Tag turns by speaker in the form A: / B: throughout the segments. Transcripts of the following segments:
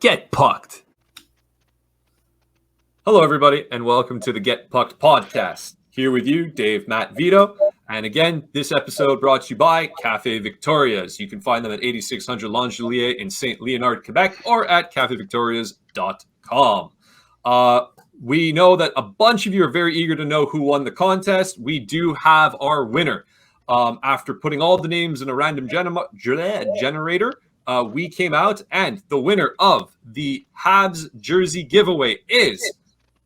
A: Get Puck'd. Hello, everybody, and welcome to the Get Puck'd podcast. Here with you, Dave, Matt, Vito. And again, this episode brought to you by Cafe Victorias. You can find them at 8600 Langelier in St. Leonard, Quebec, or at cafevictorias.com. We know that a bunch of you are very eager to know who won the contest. We do have our winner. After putting all the names in a random generator, we came out, and the winner of the Habs jersey giveaway is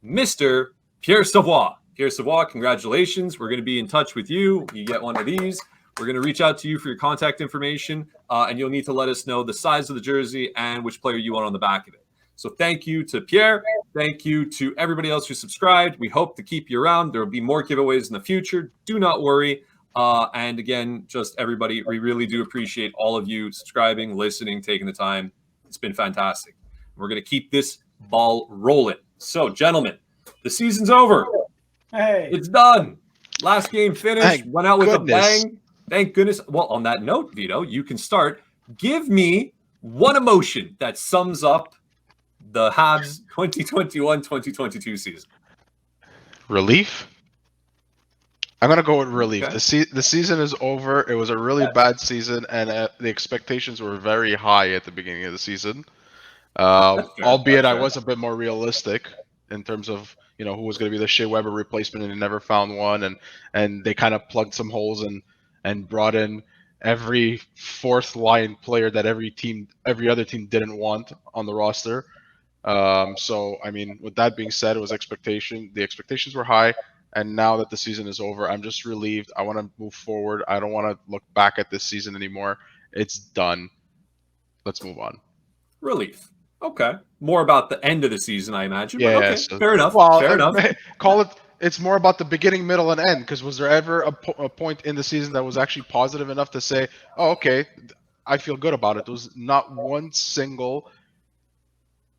A: Mr. Pierre Savoie. Pierre Savoie, congratulations. We're going to be in touch with you. You get one of these. We're going to reach out to you for your contact information, and you'll need to let us know the size of the jersey and which player you want on the back of it. So thank you to Pierre. Thank you to everybody else who subscribed. We hope to keep you around. There will be more giveaways in the future. Do not worry. And again, just everybody, we really do appreciate all of you subscribing, listening, taking the time. It's been fantastic. We're going to keep this ball rolling. So, gentlemen, the season's over.
B: Hey,
A: it's done. Last game finished. Went out with a bang. Thank goodness. Well, on that note, Vito, you can start. Give me one emotion that sums up the Habs 2021-2022 season.
C: Relief? I'm going to go with relief.
A: Okay.
C: The season is over. It was a really bad season, and the expectations were very high at the beginning of the season. Albeit I was a bit more realistic in terms of, who was going to be the Shea Weber replacement, and they never found one. And they kind of plugged some holes and brought in every fourth line player that every other team didn't want on the roster. So, I mean, with that being said, it was expectation. The expectations were high. And now that the season is over, I'm just relieved. I want to move forward. I don't want to look back at this season anymore. It's done. Let's move on.
A: Relief. Okay. More about the end of the season, I imagine.
C: Yeah.
A: Okay.
C: So,
A: fair enough.
C: Well,
A: fair enough.
C: Call it. It's more about the beginning, middle, and end. Because was there ever a point in the season that was actually positive enough to say, "Oh, okay, I feel good about it"? There was not one single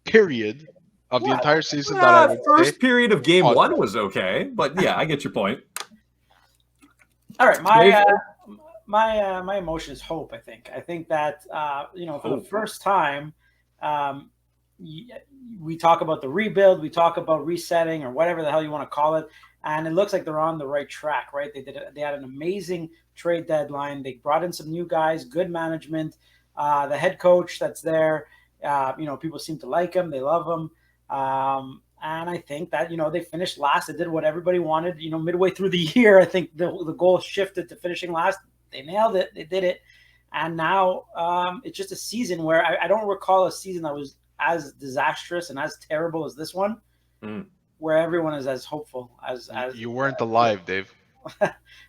C: period of the entire season that I would
A: first
C: say
A: period of game one was okay, but yeah, I get your point.
B: All right, my emotion is hope. I think that for the first time, we talk about the rebuild, we talk about resetting, or whatever the hell you want to call it, and it looks like they're on the right track. Right? They had an amazing trade deadline. They brought in some new guys, good management, the head coach that's there. People seem to like him. They love him. And I think that, they finished last. They did what everybody wanted, midway through the year. I think the goal shifted to finishing last. They nailed it. They did it. And now it's just a season where I don't recall a season that was as disastrous and as terrible as this one, where everyone is as hopeful as
C: you weren't alive, Dave.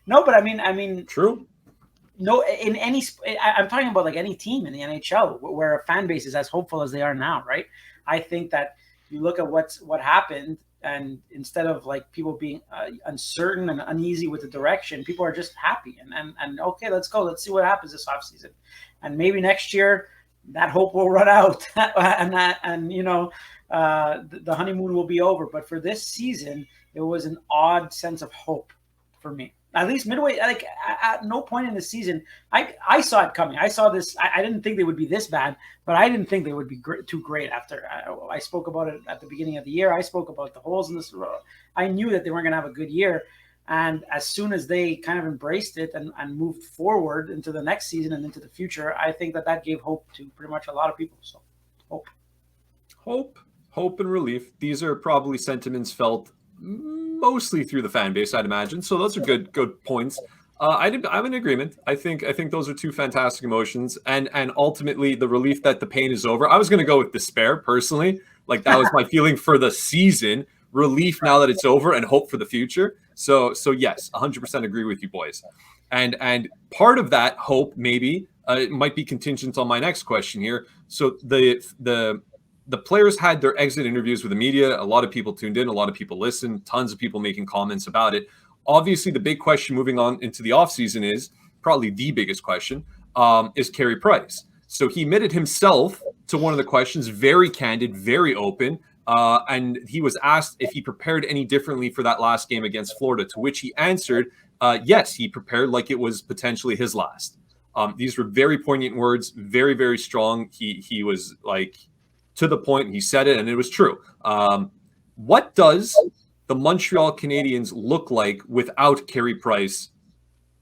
B: No, but I mean,
A: true.
B: No, in any, I'm talking about like any team in the NHL where a fan base is as hopeful as they are now, right? I think that you look at what happened, and instead of like people being uncertain and uneasy with the direction, people are just happy and okay, let's go. Let's see what happens this offseason. And maybe next year that hope will run out and the honeymoon will be over. But for this season, it was an odd sense of hope for me. At least midway, like at no point in the season, I saw it coming. I saw this. I didn't think they would be this bad, but I didn't think they would be too great. After I spoke about it at the beginning of the year, I spoke about the holes in this road. I knew that they weren't going to have a good year, and as soon as they kind of embraced it and moved forward into the next season and into the future, I think that gave hope to pretty much a lot of people. So,
A: hope, and relief. These are probably sentiments felt mostly through the fan base, I'd imagine. So those are good points. I'm in agreement. I think those are two fantastic emotions, and ultimately the relief that the pain is over. I was going to go with despair personally, like that was my feeling for the season. Relief now that it's over, and hope for the future. So yes, 100% agree with you boys. And part of that hope maybe it might be contingent on my next question here. So the players had their exit interviews with the media. A lot of people tuned in. A lot of people listened. Tons of people making comments about it. Obviously, the big question moving on into the offseason is probably the biggest question is Carey Price. So he admitted himself to one of the questions, very candid, very open. And he was asked if he prepared any differently for that last game against Florida, to which he answered, yes, he prepared like it was potentially his last. These were very poignant words, very, very strong. He was like to the point. He said it, and it was true. What does the Montreal Canadiens look like without Carey Price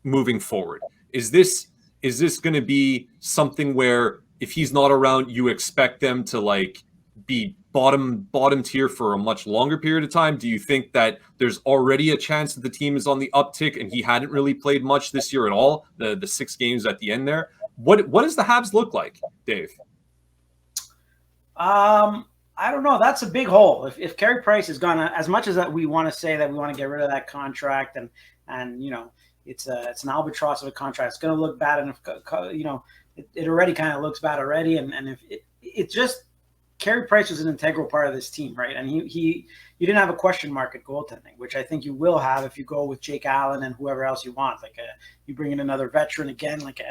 A: moving forward? Is this going to be something where if he's not around, you expect them to like be bottom tier for a much longer period of time? Do you think that there's already a chance that the team is on the uptick and he hadn't really played much this year at all? The 6 games at the end there. What does the Habs look like, Dave?
B: I don't know. That's a big hole. If Carey Price is gonna, as much as that we want to say that we want to get rid of that contract and you know it's an albatross of a contract, it's gonna look bad, and if, you know it already kind of looks bad already, and if it just Carey Price was an integral part of this team, right? And you didn't have a question mark at goaltending, which I think you will have if you go with Jake Allen and whoever else you want. Like you bring in another veteran again, like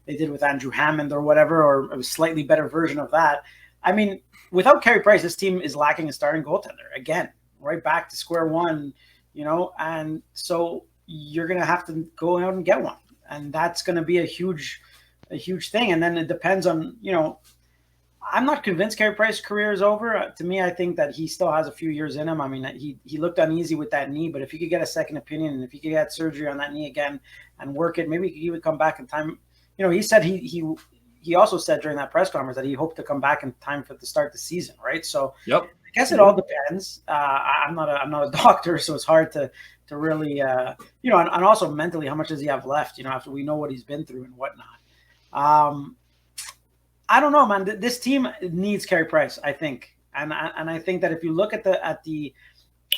B: they did with Andrew Hammond or whatever, or a slightly better version of that. I mean, without Carey Price, this team is lacking a starting goaltender again, right back to square one, you know. And so you're gonna have to go out and get one, and that's gonna be a huge thing. And then it depends on, you know. I'm not convinced Carey Price's career is over. To me, I think that he still has a few years in him. I mean, he looked uneasy with that knee, but if he could get a second opinion and if he could get surgery on that knee again and work it, maybe he could even come back in time. You know, he said he also said during that press conference that he hoped to come back in time for the start of the season, right? So
A: yep.
B: I guess it all depends. I'm not a doctor, so it's hard to really, you know, and also mentally, how much does he have left? You know, after we know what he's been through and whatnot. I don't know, man. This team needs Carey Price, I think, and I think that if you look at the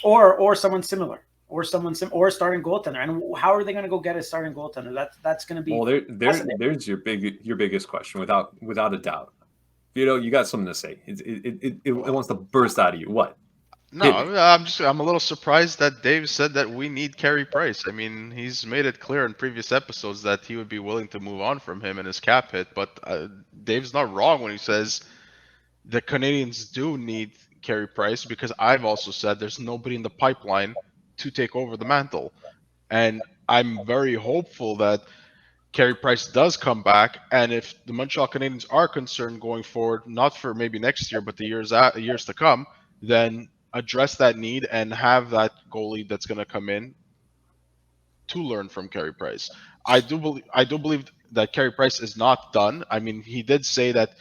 B: or someone similar or or a starting goaltender, and how are they going to go get a starting goaltender? That's going to be
A: there's your biggest question without a doubt. Vito, you got something to say? It wants to burst out of you. What?
C: No, I'm a little surprised that Dave said that we need Carey Price. I mean, he's made it clear in previous episodes that he would be willing to move on from him and his cap hit, but Dave's not wrong when he says the Canadiens do need Carey Price, because I've also said there's nobody in the pipeline to take over the mantle. And I'm very hopeful that Carey Price does come back, and if the Montreal Canadiens are concerned going forward, not for maybe next year, but the years to come, then address that need and have that goalie that's going to come in to learn from Carey Price. I do believe that Carey Price is not done. I mean, he did say that,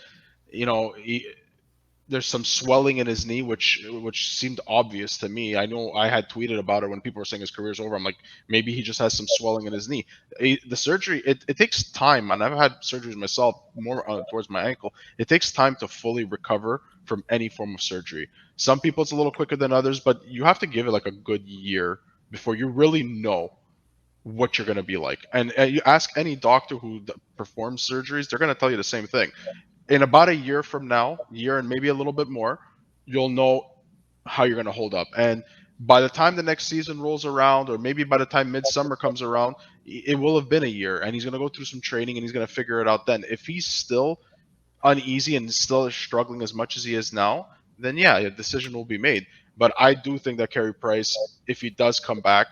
C: you know, there's some swelling in his knee, which seemed obvious to me. I know I had tweeted about it when people were saying his career's over. I'm like, maybe he just has some swelling in his knee. The surgery, it takes time, and I've had surgeries myself, more towards my ankle. It takes time to fully recover from any form of surgery. Some people it's a little quicker than others, but you have to give it like a good year before you really know what you're going to be like. And you ask any doctor who performs surgeries, they're going to tell you the same thing. In about a year from now, year and maybe a little bit more, you'll know how you're going to hold up. And by the time the next season rolls around, or maybe by the time midsummer comes around, it will have been a year, and he's going to go through some training and he's going to figure it out then. If he's still uneasy and still struggling as much as he is now, then yeah, a decision will be made. But I do think that Carey Price, if he does come back,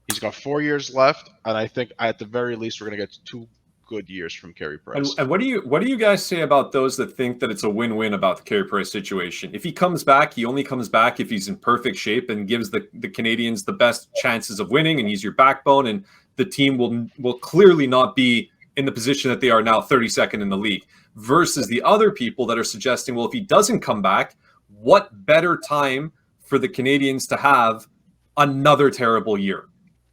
C: he's got 4 years left, and I think at the very least we're going to get 2 good years from Carey Price.
A: And what do you guys say about those that think that it's a win-win about the Carey Price situation? If he comes back, he only comes back if he's in perfect shape and gives the Canadiens the best chances of winning, and he's your backbone, and the team will clearly not be in the position that they are now, 32nd in the league, versus the other people that are suggesting, well, if he doesn't come back, what better time for the Canadiens to have another terrible year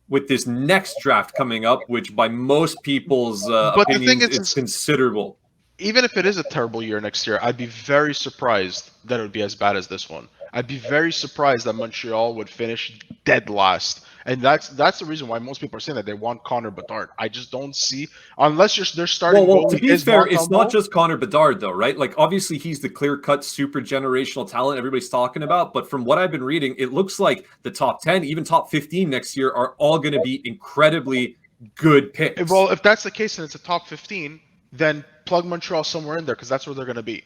A: with this next draft coming up, which by most people's opinions, it's considerable.
C: Even if it is a terrible year next year, I'd be very surprised that it would be as bad as this one. I'd be very surprised that Montreal would finish dead last. And that's the reason why most people are saying that they want Connor Bedard. I just don't see, unless they're starting.
A: Well, to be fair, it's not just Connor Bedard though, right? Like obviously he's the clear-cut super generational talent everybody's talking about, but from what I've been reading, it looks like the top 10, even top 15 next year are all going to be incredibly good picks.
C: Well, if that's the case and it's a top 15, then plug Montreal somewhere in there, because that's where they're going to be.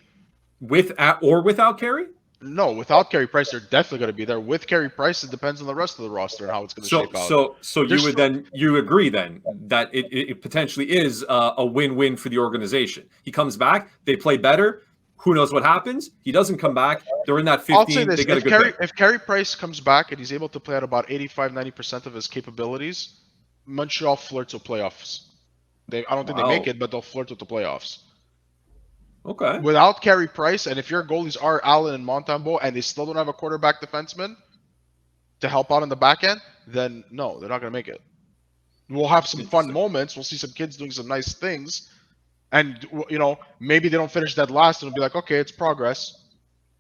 A: With or without Carey?
C: No, without Carey Price, they're definitely going to be there. With Carey Price, it depends on the rest of the roster and how it's going to shape out.
A: So you agree then that it potentially is a win-win for the organization. He comes back, they play better. Who knows what happens? He doesn't come back. They're in that 15.
C: I'll say this:
A: they get a good
C: if Carey Price comes back and he's able to play at about 85-90% of his capabilities, Montreal flirts with playoffs. I don't think they make it, but they'll flirt with the playoffs.
A: Okay.
C: Without Carey Price, and if your goalies are Allen and Montembeault, and they still don't have a quarterback defenseman to help out on the back end, then no, they're not going to make it. We'll have some fun moments. We'll see some kids doing some nice things. And, maybe they don't finish dead last, and it'll be like, okay, it's progress.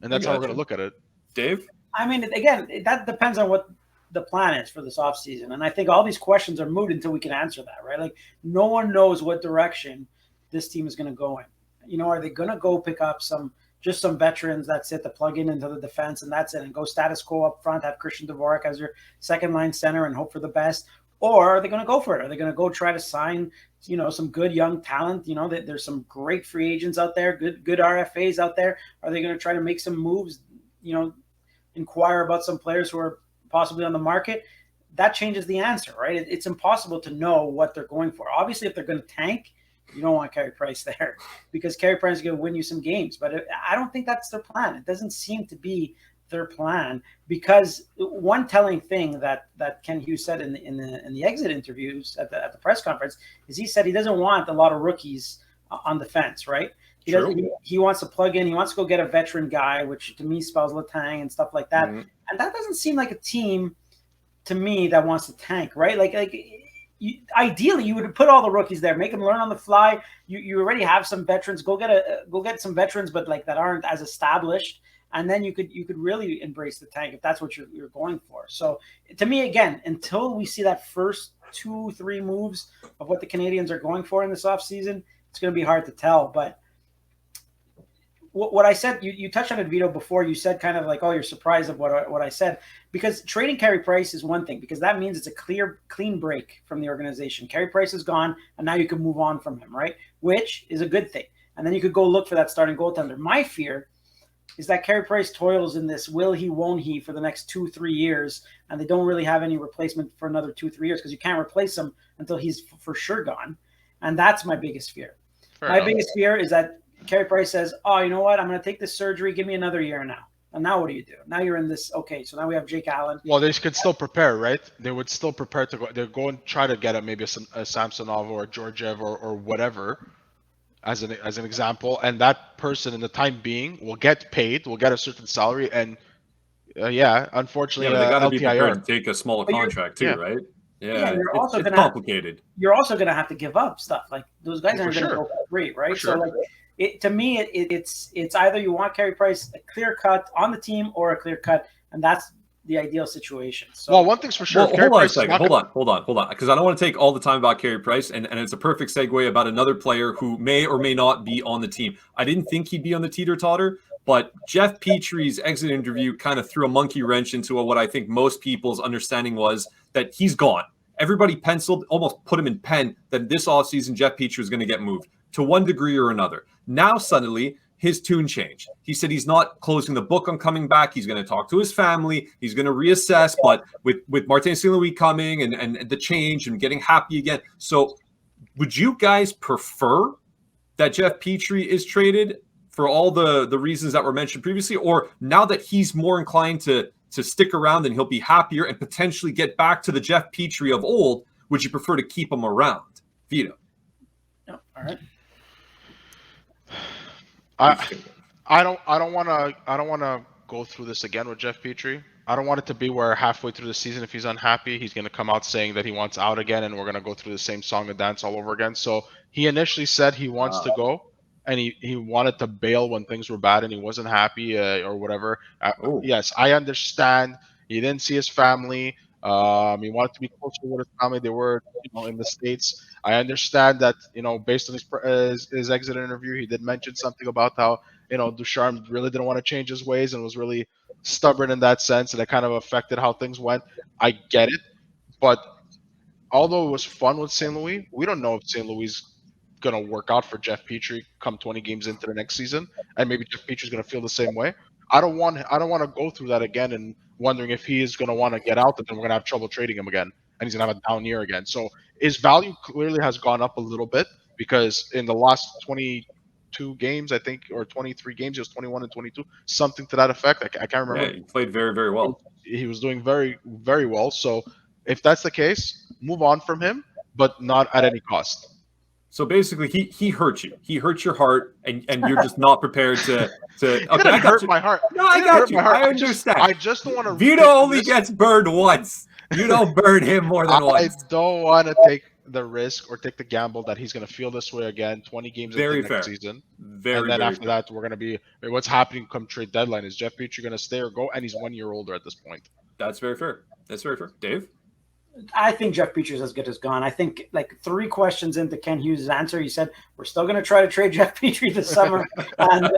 C: And that's how we're going to look at it.
A: Dave?
B: I mean, again, that depends on what the plan is for this offseason. And I think all these questions are moot until we can answer that, right? Like, no one knows what direction this team is going to go in. Are they going to go pick up some veterans, that's it, to plug into the defense, and that's it, and go status quo up front, have Christian Dvorak as your second-line center and hope for the best? Or are they going to go for it? Are they going to go try to sign, some good young talent? There's some great free agents out there, good RFAs out there. Are they going to try to make some moves, inquire about some players who are possibly on the market? That changes the answer, right? It's impossible to know what they're going for. Obviously, if they're going to tank, you don't want Carey Price there because Carey Price is going to win you some games. But I don't think that's their plan. It doesn't seem to be their plan, because one telling thing that Ken Hughes said in the exit interviews at the press conference is he said he doesn't want a lot of rookies on the fence, right? He wants to plug in. He wants to go get a veteran guy, which to me spells Letang and stuff like that. Mm-hmm. And that doesn't seem like a team to me that wants to tank, right? Ideally, you would put all the rookies there, make them learn on the fly. You already have some veterans. Go get some veterans, but that aren't as established. And then you could really embrace the tank if that's what you're going for. So to me, again, until we see that first 2-3 moves of what the Canadiens are going for in this offseason, it's going to be hard to tell. But what I said, you touched on it, Vito, before. You said kind of like, oh, you're surprised of what I said. Because trading Carey Price is one thing, because that means it's a clean break from the organization. Carey Price is gone, and now you can move on from him, right? Which is a good thing. And then you could go look for that starting goaltender. My fear is that Carey Price toils in this will he, won't he for the next 2-3 years, and they don't really have any replacement for another 2-3 years because you can't replace him until he's for sure gone. And that's my biggest fear. Biggest fear is that Carey Price says, oh, you know what? I'm going to take this surgery. Give me another year now. And now what do you do? Now you're in this, okay, so now we have Jake Allen.
C: Well, they could still prepare, right? They would still prepare to go. They're going to try to get maybe a Samsonov or a Georgiev or whatever as an example. And that person in the time being will get paid, will get a certain salary. And unfortunately,
A: they got to be prepared to take a smaller contract too, right? Yeah, it's complicated.
B: You're also going to have to give up stuff. Like those guys aren't going to go for free, right? So to me, it's either you want Carey Price a clear cut on the team or a clear cut, and that's the ideal situation. So,
C: well, one thing's for sure.
A: Hold on a second. Hold on, because I don't want to take all the time about Carey Price, and it's a perfect segue about another player who may or may not be on the team. I didn't think he'd be on the teeter-totter, but Jeff Petry's exit interview kind of threw a monkey wrench into what I think most people's understanding was that he's gone. Everybody penciled, almost put him in pen, that this offseason Jeff Petry was going to get moved to one degree or another. Now, suddenly, his tune changed. He said he's not closing the book on coming back. He's going to talk to his family. He's going to reassess. But with Marty St Louis coming and the change and getting happy again. So would you guys prefer that Jeff Petry is traded for all the reasons that were mentioned previously? Or now that he's more inclined to stick around and he'll be happier and potentially get back to the Jeff Petry of old, would you prefer to keep him around? Vito.
B: No, all right.
C: I don't want to go through this again with Jeff Petry. I don't want it to be where halfway through the season, if he's unhappy, he's going to come out saying that he wants out again, and we're going to go through the same song and dance all over again. So he initially said he wants to go, and he wanted to bail when things were bad and he wasn't happy or whatever. Yes, I understand. He didn't see his family. He wanted to be closer with his family. They were, in the States. I understand that, based on his exit interview, he did mention something about how, Ducharme really didn't want to change his ways and was really stubborn in that sense, and it kind of affected how things went. I get it, but although it was fun with St. Louis, we don't know if St. Louis is going to work out for Jeff Petry come 20 games into the next season, and maybe Jeff Petry is going to feel the same way. I don't want to go through that again and wondering if he is going to want to get out, and then we're going to have trouble trading him again, and he's going to have a down year again. So his value clearly has gone up a little bit because in the last 20 22 games, I think, or 23 games. He was 21 and 22, something to that effect. I can't remember.
A: Yeah, he played very, very well.
C: He was doing very, very well. So if that's the case, move on from him, but not at any cost.
A: So basically, he hurt you. He hurt your heart, and you're just not prepared to. Okay,
C: I hurt my heart.
A: No, I got you. I understand.
C: I just don't want to.
A: Vito only gets burned once. You don't burn him more than once.
C: I don't want to take the risk or take the gamble that he's going to feel this way again. 20 games into the next season, and then after that, we're going to be. What's happening come trade deadline? Is Jeff Petry going to stay or go? And he's 1 year older at this point.
A: That's very fair. That's very fair. Dave?
B: I think Jeff Petry is as good as gone. I think like 3 questions into Ken Hughes' answer, he said, we're still going to try to trade Jeff Petry this summer. and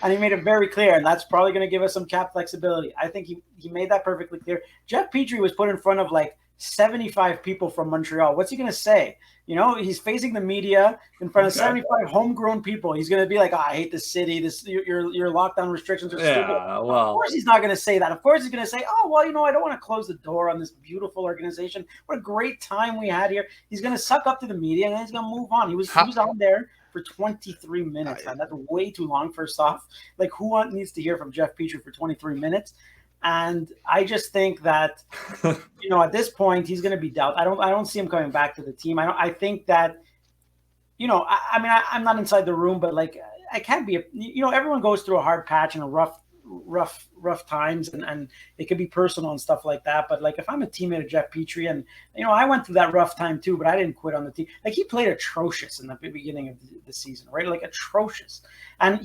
B: he made it very clear, and that's probably going to give us some cap flexibility. I think he made that perfectly clear. Jeff Petry was put in front of like 75 people from Montreal. What's he going to say? You know, he's facing the media in front of 75 homegrown people. He's going to be like, I hate the city. Your lockdown restrictions are stupid. Well, of course he's not going to say that. Of course he's going to say, oh, well, I don't want to close the door on this beautiful organization. What a great time we had here. He's going to suck up to the media, and then he's going to move on. He was on there for 23 minutes. And that's way too long, first off. Like, who needs to hear from Jeff Petry for 23 minutes? And I just think that, at this point, he's going to be dealt. I don't see him coming back to the team. I think that, I'm not inside the room, but like, I can't be, everyone goes through a hard patch and a rough times, and it could be personal and stuff like that. But like, if I'm a teammate of Jeff Petry, and I went through that rough time too, but I didn't quit on the team. Like, he played atrocious in the beginning of the season, right? Like, atrocious. And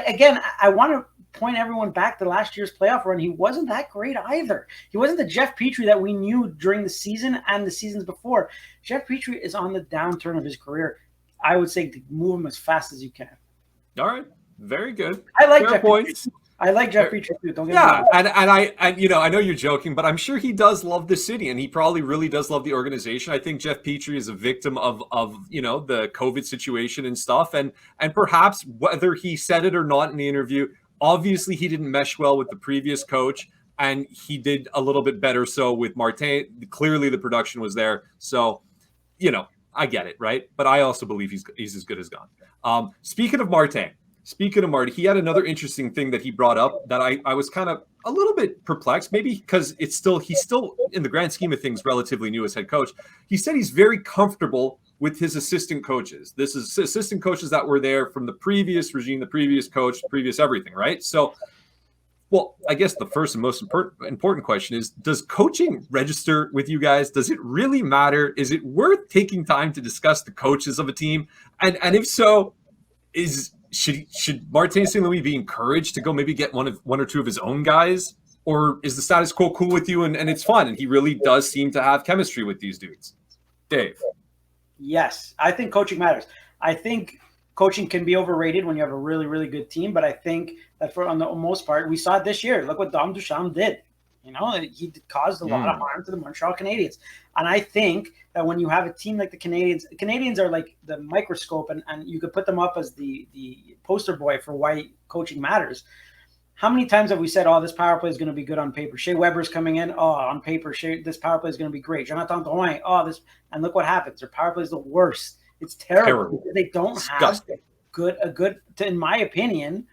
B: again, I want to point everyone back to last year's playoff run. He wasn't that great either. He wasn't the Jeff Petry that we knew during the season and the seasons before. Jeff Petry is on the downturn of his career. I would say to move him as fast as you can.
A: All right, very good.
B: I like Jeff Petry. I like Jeff Petry too. Don't get me wrong.
A: And I know you're joking, but I'm sure he does love the city, and he probably really does love the organization. I think Jeff Petry is a victim of the COVID situation and stuff, and perhaps whether he said it or not in the interview, obviously he didn't mesh well with the previous coach, and he did a little bit better so with Martin. Clearly, the production was there, so I get it, right? But I also believe he's as good as gone. Speaking of Marty, he had another interesting thing that he brought up that I was kind of a little bit perplexed, maybe because he's still in the grand scheme of things relatively new as head coach. He said he's very comfortable with his assistant coaches. This is assistant coaches that were there from the previous regime, the previous coach, previous everything, right? So, well, I guess the first and most important question is, does coaching register with you guys? Does it really matter? Is it worth taking time to discuss the coaches of a team? And if so, should Marty St Louis be encouraged to go maybe get one or two of his own guys? Or is the status quo cool with you and it's fun? And he really does seem to have chemistry with these dudes. Dave?
B: Yes, I think coaching matters. I think coaching can be overrated when you have a really, really good team. But I think that on the most part, we saw it this year. Look what Dom Duchamp did. He caused a lot of harm to the Montreal Canadiens. And I think that when you have a team like the Canadiens are like the microscope, and you could put them up as the poster boy for why coaching matters. How many times have we said, this power play is going to be good on paper? Shea Weber's coming in. On paper, this power play is going to be great. Jonathan Drouin. And look what happens. Their power play is the worst. It's terrible. They don't have a good, in my opinion,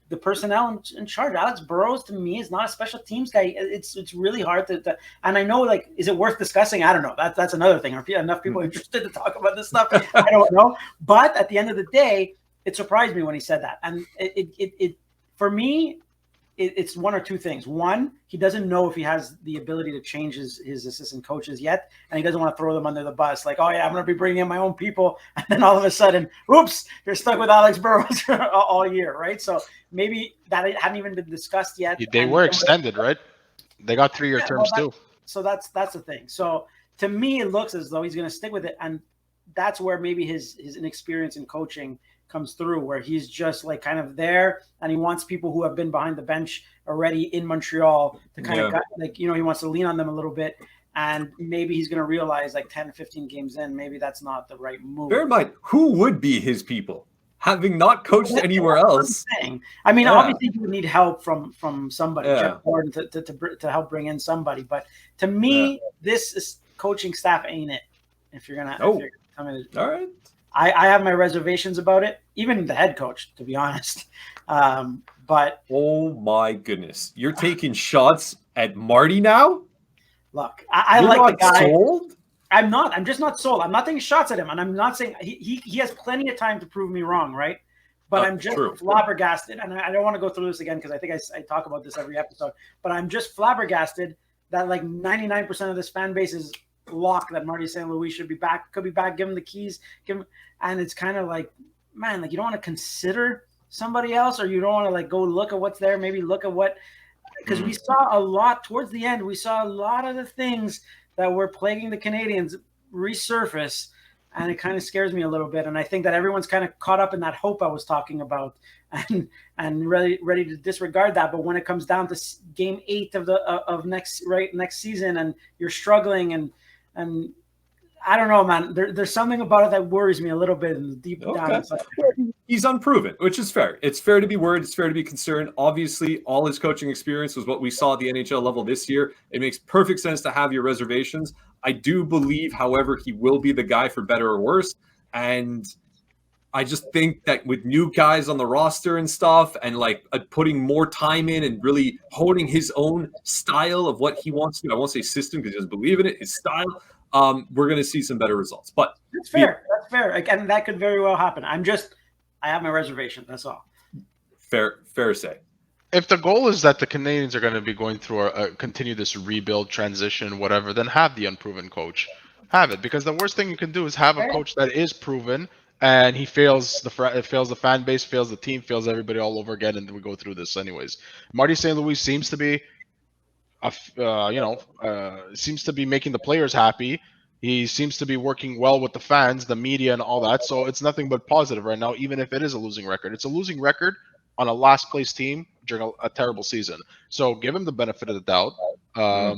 B: the personnel in charge. Alex Burrows, to me, is not a special teams guy. It's really hard to and I know, like, is it worth discussing? I don't know. That's another thing. Are enough people interested to talk about this stuff? I don't know. But at the end of the day, it surprised me when he said that. And it for me, it's one or two things. One, he doesn't know if he has the ability to change his assistant coaches yet, and he doesn't want to throw them under the bus. Like, I'm going to be bringing in my own people, and then all of a sudden, oops, you're stuck with Alex Burrows all year, right? So maybe that hadn't even been discussed yet.
C: They were extended, right? They got 3-year terms too.
B: So that's the thing. So to me, it looks as though he's going to stick with it, and that's where maybe his inexperience in coaching comes through, where he's just like kind of there, and he wants people who have been behind the bench already in Montreal to kind of he wants to lean on them a little bit, and maybe he's going to realize like 10, 15 games in, maybe that's not the right move.
A: Bear in mind, who would be his people, having not coached anywhere else?
B: I mean, obviously you would need help from somebody, Jeff Gordon, to help bring in somebody, but to me, this is coaching staff ain't it. If you're gonna,
A: all right.
B: I have my reservations about it, even the head coach, to be honest. But
A: oh my goodness, you're taking shots at Marty now?
B: Look, I like
A: not
B: the guy.
A: Sold?
B: I'm not. I'm just not sold. I'm not taking shots at him, and I'm not saying he has plenty of time to prove me wrong, right? But I'm just flabbergasted, and I don't want to go through this again because I think I talk about this every episode. But I'm just flabbergasted that like 99% of this fan base is locked that Marty St. Louis should be back, could be back, give him the keys, and it's kind of like, man, like you don't want to consider somebody else, or you don't want to like go look at what's there, maybe look at what, because we saw a lot towards the end. We saw a lot of the things that were plaguing the Canadiens resurface, and it kind of scares me a little bit. And I think that everyone's kind of caught up in that hope I was talking about, and ready to disregard that. But when it comes down to Game 8 of next season, and you're struggling, and I don't know, man. There's something about it that worries me a little bit in the deep down inside.
A: He's unproven, which is fair. It's fair to be worried. It's fair to be concerned. Obviously, all his coaching experience was what we saw at the NHL level this year. It makes perfect sense to have your reservations. I do believe, however, he will be the guy for better or worse. And I just think that with new guys on the roster and stuff, and like putting more time in and really honing his own style of what he wants to do, I won't say system because he doesn't believe in it, his style, we're going to see some better results. But
B: that's fair. That's fair. And that could very well happen. I have my reservation. That's all.
A: Fair to say.
C: If the goal is that the Canadiens are going to be going through continue this rebuild transition, whatever, then have the unproven coach. Have it, because the worst thing you can do is have a coach that is proven and he fails the fan base, fails the team, fails everybody all over again, and we go through this anyways. Marty St. Louis seems to be, seems to be making the players happy. He seems to be working well with the fans, the media, and all that. So it's nothing but positive right now, even if it is a losing record. It's a losing record on a last place team during a terrible season. So give him the benefit of the doubt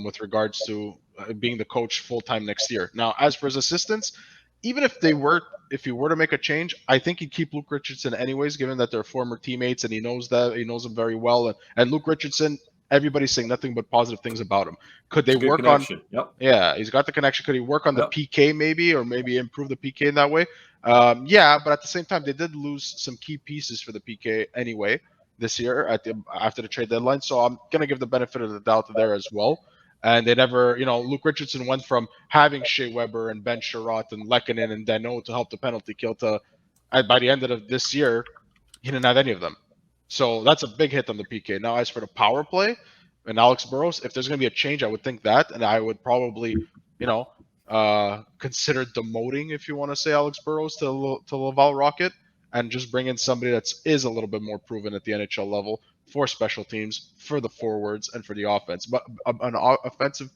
C: with regards to being the coach full time next year. Now, as for his assistants, even if he were to make a change, I think he'd keep Luke Richardson anyways, given that they're former teammates and he knows them very well. And Luke Richardson, everybody's saying nothing but positive things about him. Could they work on?
A: Yep.
C: Yeah, he's got the connection. Could he work on the PK maybe, or maybe improve the PK in that way? Yeah, but at the same time, they did lose some key pieces for the PK anyway this year after the trade deadline. So I'm gonna give the benefit of the doubt there as well. And they never, Luke Richardson went from having Shea Weber and Ben Sherratt and Lehkonen and Danault to help the penalty kill to, by the end of this year, he didn't have any of them. So that's a big hit on the PK. Now, as for the power play and Alex Burrows, if there's going to be a change, I would think that, and I would probably, consider demoting, if you want to say, Alex Burrows to Laval Rocket, and just bring in somebody that is a little bit more proven at the NHL level for special teams, for the forwards, and for the offense. But an offensive,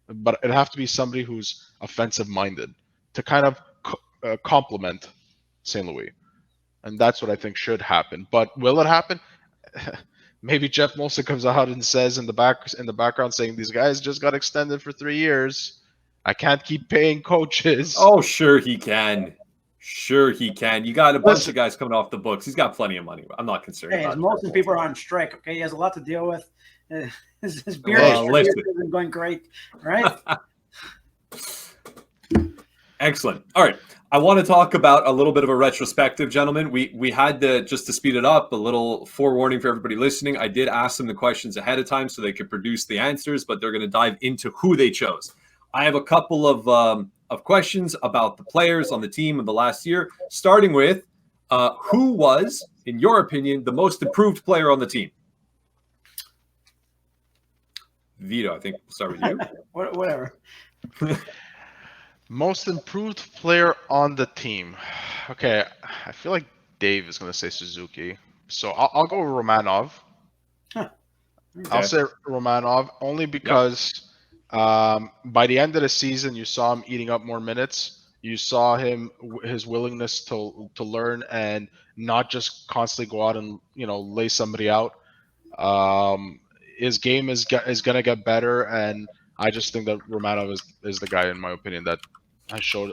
C: but it'd have to be somebody who's offensive minded to kind of complement St. Louis. And that's what I think should happen. But will it happen? Maybe Jeff Molson comes out and says in the background saying these guys just got extended for 3 years. I can't keep paying coaches.
A: Oh, sure he can. Sure he can. You got a bunch of guys coming off the books. He's got plenty of money. I'm not concerned about it.
B: Most of the people are on strike. Okay, he has a lot to deal with. His beer isn't going great, right?
A: Excellent. All right. I want to talk about a little bit of a retrospective, gentlemen. We had just to speed it up, a little forewarning for everybody listening. I did ask them the questions ahead of time so they could produce the answers, but they're going to dive into who they chose. I have a couple of questions about the players on the team of the last year, starting with who was, in your opinion, the most improved player on the team? Vito, I think we'll start with you.
B: Whatever.
C: Most improved player on the team. Okay, I feel like Dave is going to say Suzuki. So I'll go with Romanov.
B: Huh. Okay.
C: I'll say Romanov only because by the end of the season, you saw him eating up more minutes. You saw his willingness to learn and not just constantly go out and lay somebody out. His game is going to get better, and I just think that Romanov is the guy, in my opinion, that has showed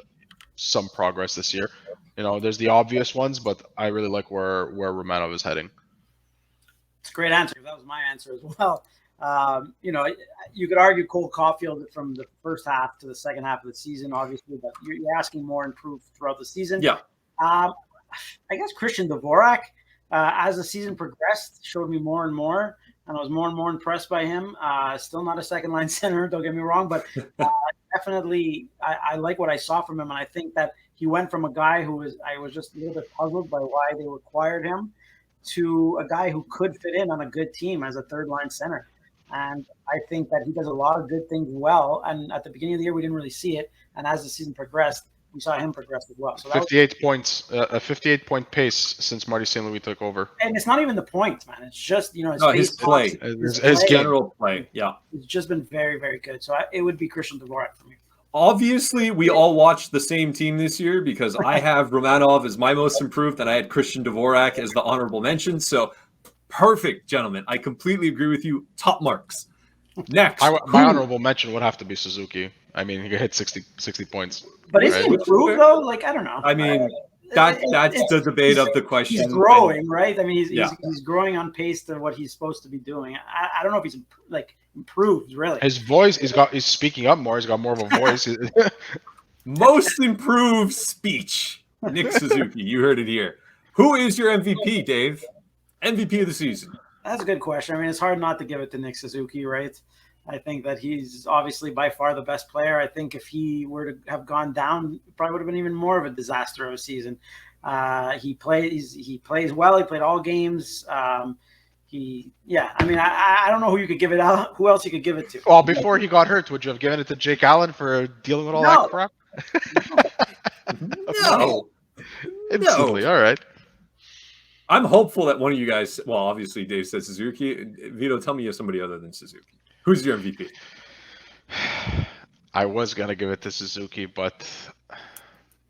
C: some progress this year. There's the obvious ones, but I really like where Romanov is heading.
B: It's a great answer. That was my answer as well. You could argue Cole Caulfield from the first half to the second half of the season, obviously, but you're asking more improved throughout the season.
A: Yeah.
B: I guess Christian Dvorak, as the season progressed, showed me more and more, and I was more and more impressed by him. Still not a second-line center, don't get me wrong, but definitely I like what I saw from him, and I think that he went from a guy I was just a little bit puzzled by why they required him to a guy who could fit in on a good team as a third-line center. And I think that he does a lot of good things well. And at the beginning of the year, we didn't really see it. And as the season progressed, we saw him progress as well. So
C: 58 points, a 58-point pace since Marty St Louis took over.
B: And it's not even the points, man. It's just,
A: his play. His general play. Yeah.
B: It's just been very, very good. So it would be Christian Dvorak for me.
A: Obviously, we all watched the same team this year because I have Romanov as my most improved, and I had Christian Dvorak as the honorable mention. So, perfect, gentlemen. I completely agree with you. Top marks. Next.
C: My honorable mention would have to be Suzuki. I mean, he hit 60 points.
B: But is he improved, though? Like, I don't know.
A: I mean, that's the debate of the question.
B: He's growing, right? I mean, he's growing on pace to what he's supposed to be doing. I don't know if he's, improved, really.
C: His voice, he's speaking up more. He's got more of a voice.
A: Most improved speech. Nick Suzuki, you heard it here. Who is your MVP, Dave? MVP of the season.
B: That's a good question. I mean, it's hard not to give it to Nick Suzuki, right? I think that he's obviously by far the best player. I think if he were to have gone down, it probably would have been even more of a disaster of a season. He plays well. He played all games. I mean, I don't know who you could give it out. Who else you could give it to?
C: Well, before he got hurt, would you have given it to Jake Allen for dealing with all that crap?
A: No.
C: Instantly, all right.
A: I'm hopeful that one of you guys, well, obviously Dave said Suzuki. Vito, tell me you have somebody other than Suzuki. Who's your MVP?
C: I was going to give it to Suzuki, but...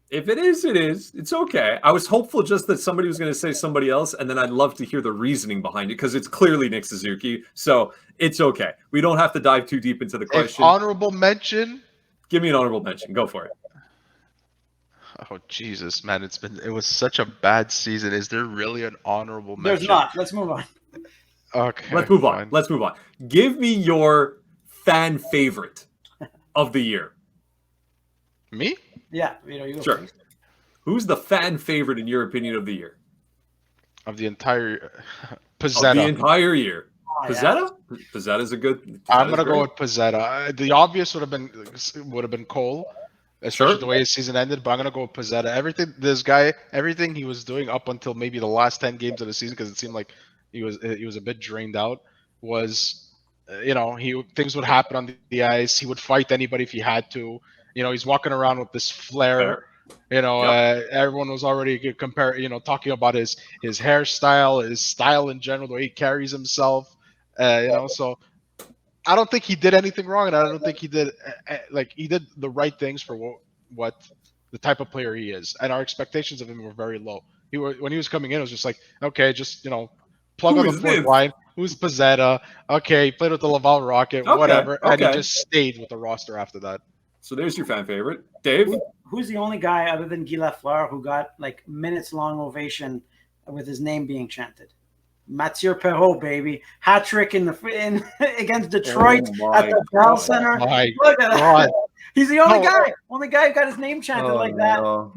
A: If it is, it is. It's okay. I was hopeful just that somebody was going to say somebody else, and then I'd love to hear the reasoning behind it, because it's clearly Nick Suzuki, so it's okay. We don't have to dive too deep into the question.
C: Honorable mention?
A: Give me an honorable mention. Go for it.
C: Oh, Jesus, man. It was such a bad season. Is there really an honorable mention?
B: There's not. Let's move on.
C: Okay.
A: Let's move on. Let's move on. Give me your fan favorite of the year.
C: Me?
B: Yeah. You go
A: sure.
B: first.
A: Who's the fan favorite in your opinion of the year?
C: Of the entire Pizzetta.
A: Of the entire year. Pizzetta?
B: Yeah.
A: Pizzetta's a good.
C: I'm gonna go with Pizzetta. The obvious would have been Cole, especially the way his season ended. But I'm gonna go with Pizzetta. Everything he was doing up until maybe the last 10 games of the season, because it seemed like he was a bit drained out. Was things would happen on the ice. He would fight anybody if he had to. He's walking around with this flair. Everyone was already talking about his hairstyle, his style in general, the way he carries himself. So I don't think he did anything wrong, and I don't think he did he did the right things for what the type of player he is, and our expectations of him were very low. When he was coming in, it was just like, okay, just plug on the fourth line. Who's Pizzetta? Okay, he played with the Laval Rocket, whatever, and he just stayed with the roster after that.
A: So there's your fan favorite, Dave.
B: Who's the only guy other than Guy Lafleur who got minutes-long ovation with his name being chanted? Mathieu Perreault, baby, hat trick against Detroit at the Bell Center. Look at that. He's the only guy who got his name chanted like that.
C: No,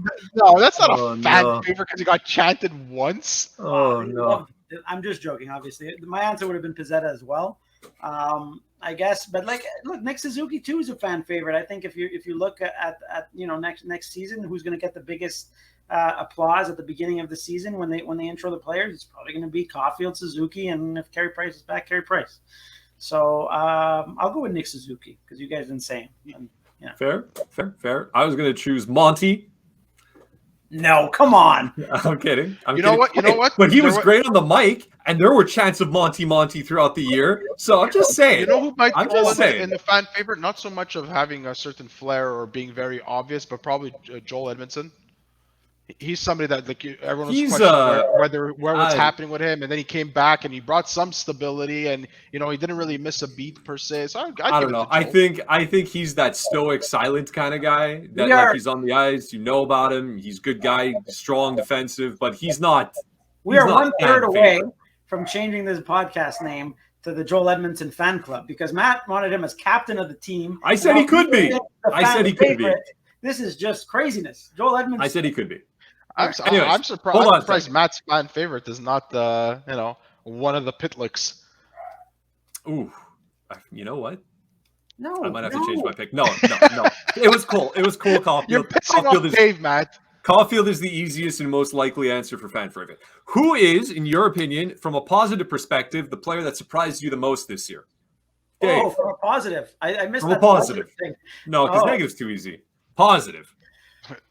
C: that's not a fan favorite because he got chanted once.
A: Oh no.
B: I'm just joking, obviously. My answer would have been Pizzetta as well, I guess. But look, Nick Suzuki too is a fan favorite. I think if you look at next season, who's going to get the biggest applause at the beginning of the season when they intro the players, it's probably going to be Caulfield, Suzuki, and if Carey Price is back, Carey Price. So I'll go with Nick Suzuki because you guys didn't say him. Yeah. Fair.
A: I was going to choose Monty.
B: No, come on.
A: I'm kidding.
C: You know what?
A: But he was great on the mic, and there were chants of Monty throughout the year. So I'm just saying.
C: You know who might be in the fan favorite? Not so much of having a certain flair or being very obvious, but probably Joel Edmondson. He's somebody that everyone was questioning where what's happening with him, and then he came back and he brought some stability, and he didn't really miss a beat per se. So I don't know.
A: I think he's that stoic, silent kind of guy that he's on the ice. You know about him. He's a good guy, strong, defensive, but he's not.
B: We are 1/3 away from changing this podcast name to the Joel Edmondson Fan Club because Matt wanted him as captain of the team.
A: I said he could be.
B: This is just craziness. Joel Edmondson.
A: I said he could be. Anyways,
C: I'm surprised.
A: hold on
C: I'm
A: a
C: surprised
A: second.
C: Matt's fan favorite is not one of the Pitlicks.
A: Ooh, you know what?
B: No,
A: I might have to change my pick. No. It was Cole. Caulfield.
C: You're pissing off Dave, Matt.
A: Caulfield is the easiest and most likely answer for fan favorite. Who is, in your opinion, from a positive perspective, the player that surprised you the most this year? Dave.
B: Oh, from a positive. I missed
A: From
B: that
A: a positive
B: thing.
A: No, because negative's too easy. Positive.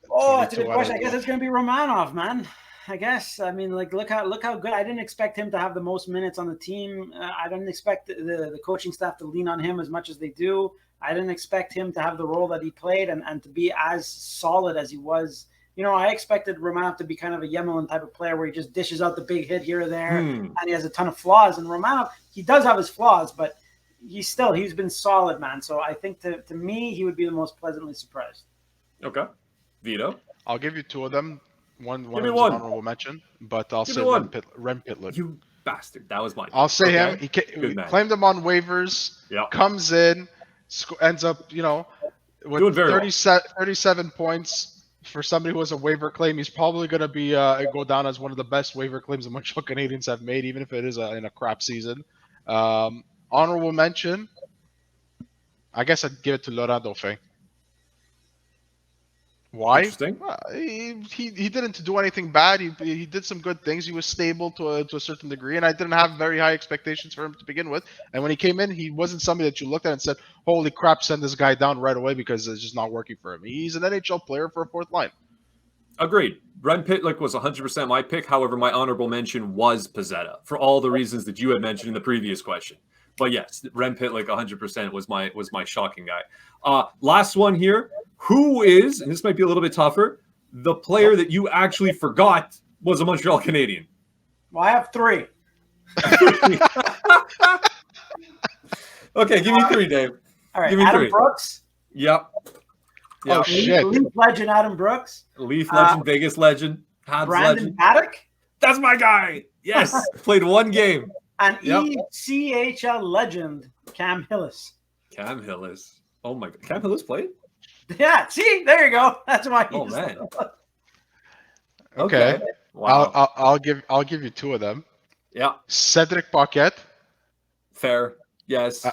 B: Oh, that's a good question. I guess it's going to be Romanov, man. I guess. I mean, like, look how good. I didn't expect him to have the most minutes on the team. I didn't expect the coaching staff to lean on him as much as they do. I didn't expect him to have the role that he played and to be as solid as he was. You know, I expected Romanov to be kind of a Yemelin type of player where he just dishes out the big hit here or there, and he has a ton of flaws. And Romanov, he does have his flaws, but he's been solid, man. So I think to me, he would be the most pleasantly surprised.
A: Okay. Vito?
C: I'll give you two of them. One
A: Give me
C: is an
A: one.
C: honorable mention, but I'll say Rem Pitlick.
A: You bastard. That was mine.
C: I'll say him. He claimed him on waivers, comes in, ends up, with 37 points. For somebody who has a waiver claim, he's probably going to be go down as one of the best waiver claims the Montreal Canadiens have made, even if it is in a crap season. Honorable mention, I guess I'd give it to Laurent Dauphin. Why?
A: Interesting.
C: He didn't do anything bad. He did some good things. He was stable to a certain degree, and I didn't have very high expectations for him to begin with. And when he came in, he wasn't somebody that you looked at and said, "Holy crap, send this guy down right away," because it's just not working for him. He's an NHL player for a fourth line.
A: Agreed. Rem Pitlick was 100% my pick. However, my honorable mention was Pezzetta for all the reasons that you had mentioned in the previous question. But yes, Rem Pitlick 100% was my shocking guy. Last one here. Who is, and this might be a little bit tougher, the player that you actually forgot was a Montreal Canadian?
B: Well, I have three.
A: Okay, give me three, Dave.
B: All right,
A: give me
B: Adam
A: three.
B: Brooks.
A: Yep.
C: Oh, shit.
B: Leaf legend Adam Brooks.
A: Leaf legend, Vegas legend, Habs
B: Brandon
A: legend.
B: Paddock.
A: That's my guy. Yes, played one game.
B: And ECHL legend Cam Hillis.
A: Cam Hillis. Oh my God, Cam Hillis played?
B: Yeah, see, there you go. That's why.
A: Oh man.
C: Okay.
A: Wow.
C: I'll give you two of them.
A: Yeah.
C: Cedric Paquette.
A: Fair. Yes.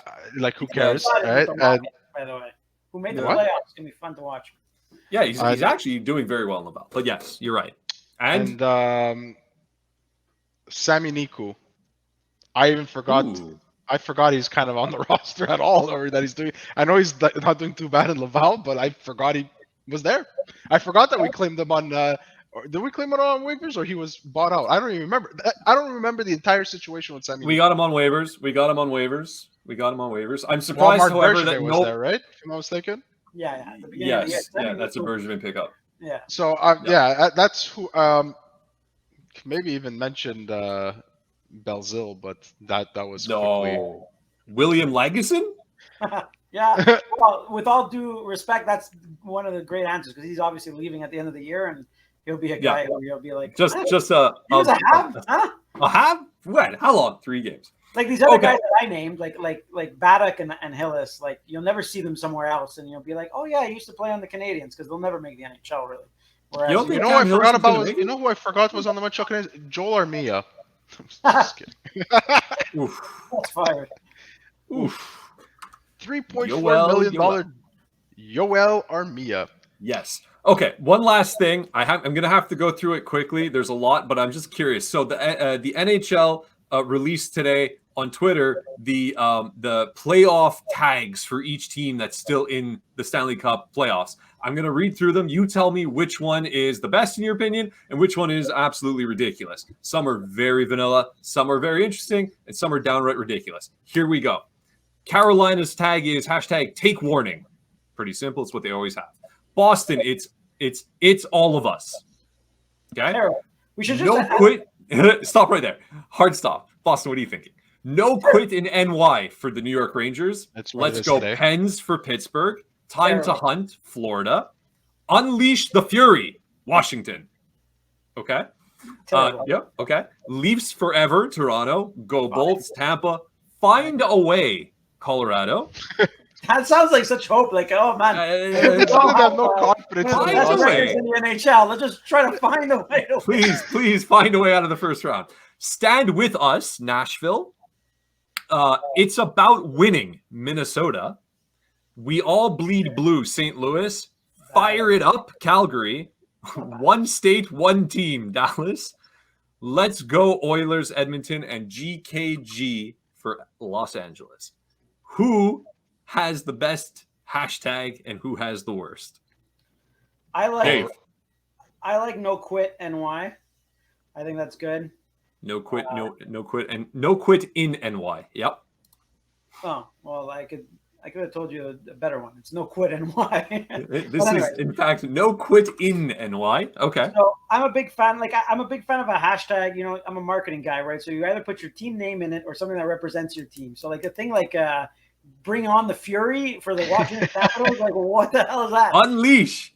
C: Who cares, right?
B: By the way, who made the playoffs? It's gonna be fun to watch.
A: Yeah, he's actually doing very well in the belt. But yes, you're right. And
C: Sami Niku. I even forgot.
A: Ooh.
C: I forgot he's kind of on the roster at all, or that he's doing. I know he's not doing too bad in Laval, but I forgot he was there. I forgot that we claimed him on. Did we claim it on waivers, or he was bought out? I don't even remember. I don't remember the entire situation with Sami.
A: We got him on waivers. I'm surprised, however, that
C: was there, right? If I'm not mistaken.
B: Yeah.
A: Yes, that's a Bergevin pickup.
B: Yeah.
C: So that's who. Maybe even mentioned Belzil, but that was quickly.
A: William Lagesson?
B: Yeah. Well, with all due respect, that's one of the great answers because he's obviously leaving at the end of the year, and he'll be a guy who you'll be like,
A: just
B: he was a Hab, huh?
A: A Hab? When? How long? 3 games.
B: Like these other guys that I named, like Baddock and Hillis, like you'll never see them somewhere else, and you'll be like, oh yeah, he used to play on the Canadiens because they'll never make the NHL really. Whereas,
C: you know, I forgot about. You know who I forgot was on the Montreal Canadiens? Joel Armia. Just kidding.
A: Oof.
B: That's fired.
A: Oof.
C: $3.4 million. Yoel Armia.
A: Yes. Okay. One last thing. I'm going to have to go through it quickly. There's a lot, but I'm just curious. So the NHL released today on Twitter the playoff tags for each team that's still in the Stanley Cup playoffs. I'm going to read through them. You tell me which one is the best in your opinion and which one is absolutely ridiculous. Some are very vanilla, some are very interesting, and some are downright ridiculous. Here we go. Carolina's tag is #take warning. Pretty simple. It's what they always have. Boston, it's all of us. Okay?
B: We should just
A: quit. Stop right there. Hard stop. Boston, what are you thinking? No quit in NY for the New York Rangers. Let's go today. Pens for Pittsburgh. Time to hunt, Florida. Unleash the Fury, Washington. Okay. Okay. Leafs forever, Toronto. Go Bolts, Tampa. Find a way, Colorado.
B: That sounds like such hope. Like, oh man,
C: It's not that I have no confidence in
B: the
C: the
B: best
A: Find a way.
B: records in the NHL. Let's just try to find a way to win.
A: Please find a way out of the first round. Stand with us, Nashville. It's about winning, Minnesota. We all bleed blue, St. Louis. Fire it up, Calgary. One state, one team, Dallas. Let's go, Oilers, Edmonton, and GKG for Los Angeles. Who has the best hashtag and who has the worst?
B: I
A: Dave.
B: like no quit NY. I think that's good.
A: No quit, no quit, and no quit in NY. Yep.
B: Oh well, I could have told you a better one. It's no quit NY.
A: This is, in fact, no quit in NY. Okay.
B: So I'm a big fan. Like I'm a big fan of a hashtag. You know, I'm a marketing guy, right? So you either put your team name in it or something that represents your team. So like a thing like "Bring on the Fury" for the Washington Capitals. Like, what the hell is that?
A: Unleash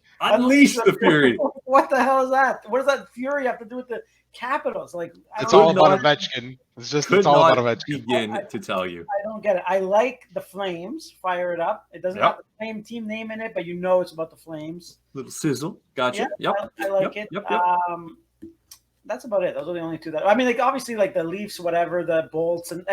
A: the Fury.
B: What the hell is that? What does that Fury have to do with the Capitals? Like,
C: It's all about Ovechkin. It's all about Ovechkin.
A: Begin to tell you.
B: I don't get it. I like the Flames. Fire it up. It doesn't
A: Yep.
B: have the same team name in it, but you know it's about the Flames.
A: Little sizzle. Gotcha.
B: Yeah,
A: Yep.
B: I like it.
A: Yep.
B: That's about it. Those are the only two that I mean, like obviously, like the Leafs, whatever, the Bolts, and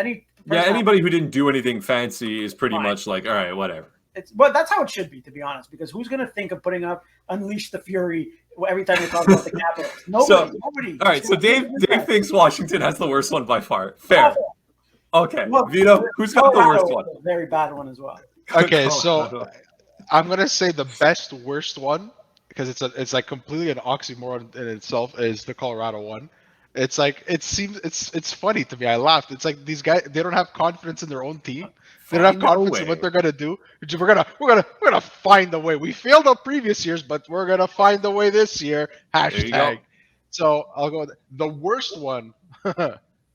A: Anybody who didn't do anything fancy is pretty
B: Fine.
A: much like, all right, whatever.
B: But that's how it should be, to be honest. Because who's going to think of putting up "Unleash the Fury" every time we talk about the Capitals? Nobody.
A: All right, so Dave thinks Washington has the worst one by far. Fair. Okay, Vito, who's got the worst one?
B: A very bad one as well.
C: Okay, so I'm gonna say the best worst one because it's like completely an oxymoron in itself is the Colorado one. It's like it's funny to me. I laughed. It's like these guys they don't have confidence in their own team. They don't have confidence in what they're gonna do. We're gonna find a way. We failed the previous years, but we're gonna find a way this year. Hashtag. So I'll go with the worst one.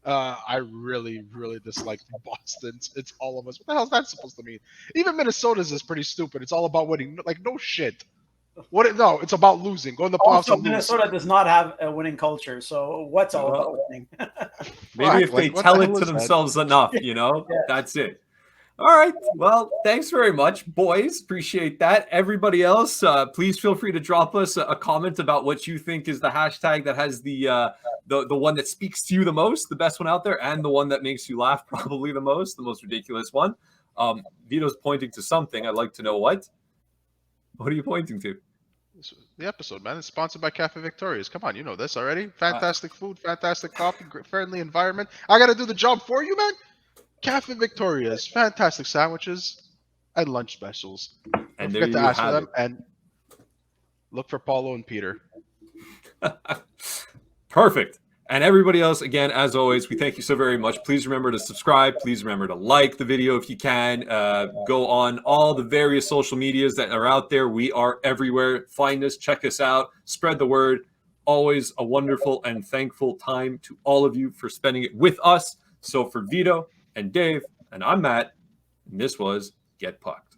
C: I really dislike Boston. It's all of us. What the hell is that supposed to mean? Even Minnesota's is pretty stupid. It's all about winning. Like no shit. No, it's about losing. Go in the playoffs.
B: Also, Minnesota does not have a winning culture. So what's all about winning?
A: Maybe if they tell it to themselves enough, that's it. All right. Well, thanks very much, boys. Appreciate that. Everybody else, please feel free to drop us a comment about what you think is the hashtag that has the one that speaks to you the most, the best one out there, and the one that makes you laugh probably the most ridiculous one. Vito's pointing to something. I'd like to know what. What are you pointing to?
C: The episode, man. It's sponsored by Cafe Victoria's. Come on, you know this already. Fantastic food, fantastic coffee, friendly environment. I got to do the job for you, man. Cafe Victoria's, fantastic sandwiches and lunch specials.
A: And
C: Don't forget to ask for them and look for Paulo and Peter.
A: Perfect. And everybody else, again, as always, we thank you so very much. Please remember to subscribe. Please remember to like the video if you can. Go on all the various social medias that are out there. We are everywhere. Find us, check us out, spread the word. Always a wonderful and thankful time to all of you for spending it with us. So for Vito and Dave, and I'm Matt, and this was Get Puck'd.